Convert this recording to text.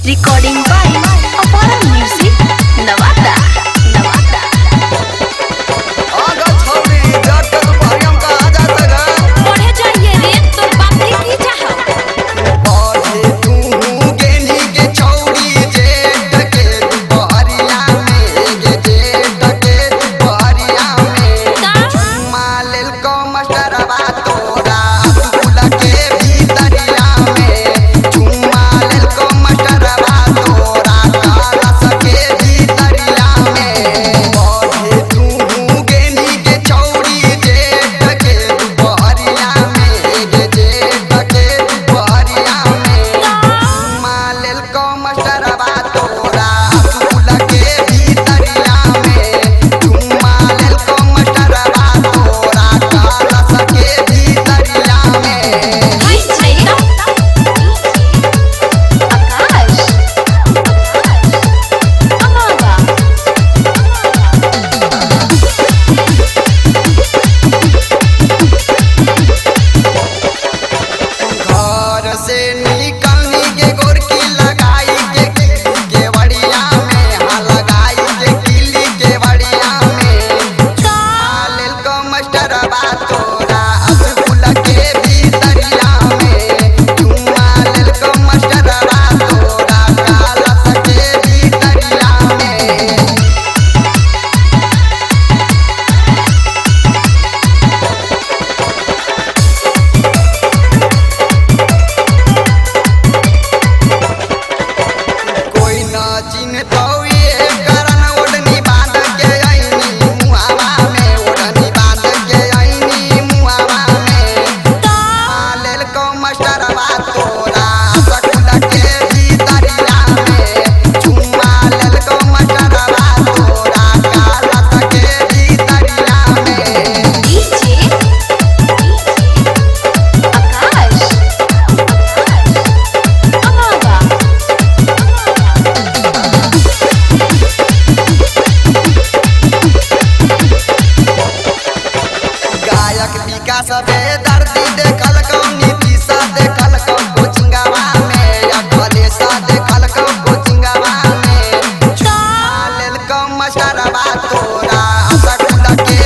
Recording by Apara Music, Navata. Navata. आगा छौरी जट के दुपहरिया में कहा जाता गा पढ़े जाइए रे तोर बाप के की चाह पढ़े तू गेली के छौरी जेठ के दुपहरिया में गे जेठ के दुपहरिया में मालेल को मास्टरवा तोरा स्कूल के भीतरिया में चुम्मा लेल को मास्टरवा तोरा क्लास के भीतरिया में पढ़े तू गेली के छौरी जेठ के दुपहरिया में गे जेठ के दुपहरिया में मालेल को मास्टरवा तोरा स्कूल के भीतरिया में चुम्मा लेल को मास्टरवा तोरा क्लास के भीतरिया में हाय छैला आकाश अमावा घर से निकलनी के गोरकी लगाई के किली के बड़िया में हाँ लगाई के किली के बड़िया में मालेल को मास्टरवा तोरा स्कूल के भीतरिया में चुम्मा लेल को मास्टरवा तोरा क्लास के भीतरिया में कोई न चिन्हतौ ये करन ओढ़नी बांध के आईनी मुहावा में ओढ़नी बांध के आईनी मुहावा में मालेल को मास्टरवा तोरा स्कूल के भीतरिया में चुम्मा लेल को मास्टरवा तोरा क्लास के भीतरिया में डीजे आकाश अमावा गायक विकास बेदर्दी देखल कौ नीतीश देखल कौ कोचिंगवा में या कलेसा देखल कौ कोचिंगवा में मालेल कौ मास्टरवा तोरा स्कूल के